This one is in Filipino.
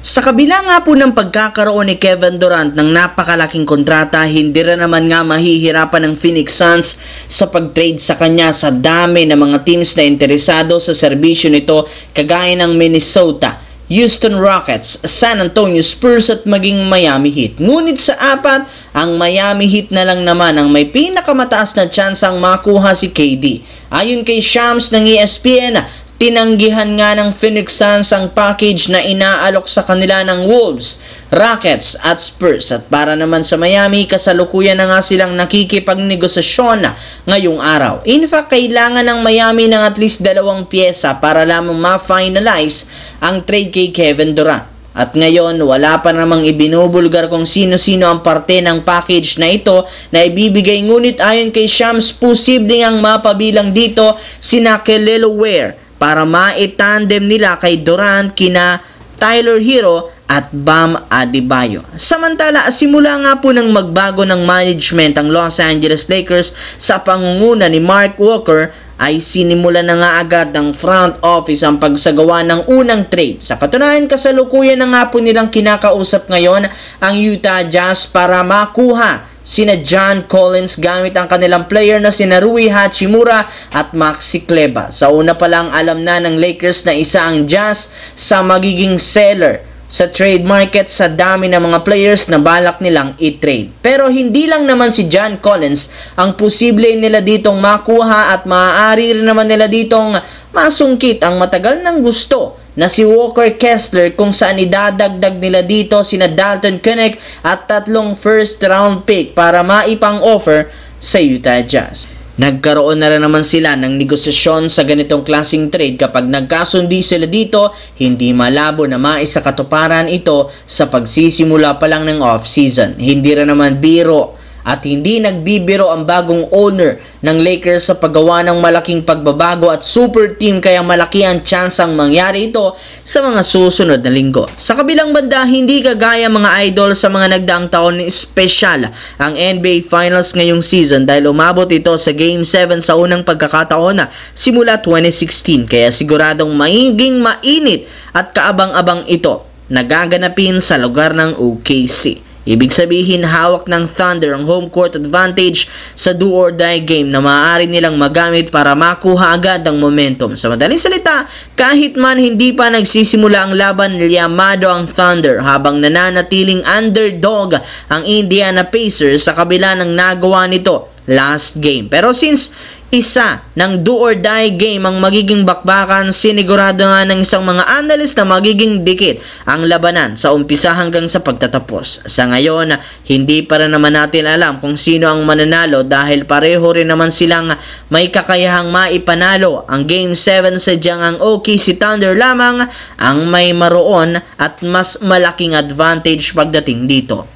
Sa kabila nga po ng pagkakaroon ni Kevin Durant ng napakalaking kontrata, hindi rin naman nga mahihirapan ng Phoenix Suns sa pag-trade sa kanya sa dami ng mga teams na interesado sa serbisyo nito kagaya ng Minnesota, Houston Rockets, San Antonio Spurs at maging Miami Heat. Ngunit sa apat, ang Miami Heat na lang naman ang may pinakamataas na tsansang makuha si KD. Ayon kay Shams ng ESPN, tinanggihan nga ng Phoenix Suns ang package na inaalok sa kanila ng Wolves, Rockets at Spurs. At para naman sa Miami, kasalukuyan na nga silang nakikipagnegosasyon ngayong araw. In fact, kailangan ng Miami ng at least 2 pyesa para lamang ma-finalize ang trade kay Kevin Durant. At ngayon, wala pa namang ibinubulgar kung sino-sino ang parte ng package na ito na ibibigay. Ngunit ayon kay Shams, posibleng ang mapabilang dito sina Kelly Oubre para maitandem nila kay Durant, kina Tyler Hero at Bam Adebayo. Samantala, simula nga po ng magbago ng management ang Los Angeles Lakers sa pangunguna ni Mark Walker, ay sinimula na nga agad ng front office ang pagsagawa ng unang trade. Sa katunayan, kasalukuyan na nga po nilang kinakausap ngayon ang Utah Jazz para makuha sina John Collins gamit ang kanilang player na sina Rui Hachimura at Maxi Kleber. Sa una pa lang, alam na ng Lakers na isa ang Jazz sa magiging seller sa trade market sa dami ng mga players na balak nilang i-trade. Pero hindi lang naman si John Collins ang posible nila ditong makuha at maaari rin naman nila ditong masungkit ang matagal ng gusto na si Walker Kessler, kung saan idadagdag nila dito sina Dalton Keunig at 3 first round pick para maipang offer sa Utah Jazz. Nagkaroon na rin naman sila ng negosasyon sa ganitong klaseng trade. Kapag nagkasundi sila dito, hindi malabo na maisakatuparan ito sa pagsisimula pa lang ng off-season. Hindi rin naman biro at hindi nagbibiro ang bagong owner ng Lakers sa paggawa ng malaking pagbabago at super team, kaya malaki ang tsansang mangyari ito sa mga susunod na linggo. Sa kabilang banda, hindi kagaya mga idol sa mga nagdaang taon, espesyal ang NBA Finals ngayong season dahil umabot ito sa Game 7 sa unang pagkakataon na simula 2016, kaya siguradong magiging mainit at kaabang-abang ito nagaganapin sa lugar ng OKC. Ibig sabihin, hawak ng Thunder ang home court advantage sa do-or-die game na maaari nilang magamit para makuha agad ang momentum. Sa madaling salita, kahit man hindi pa nagsisimula ang laban, liyamado ang Thunder habang nananatiling underdog ang Indiana Pacers sa kabila ng nagawa nito last game. Pero since isa ng do-or-die game ang magiging bakbakan, sinigurado nga ng isang mga analyst na magiging dikit ang labanan sa umpisa hanggang sa pagtatapos. Sa ngayon, hindi pa rin naman natin alam kung sino ang mananalo dahil pareho rin naman silang may kakayahang maipanalo ang Game 7, sadyang ang OKC Thunder lamang ang may maroon at mas malaking advantage pagdating dito.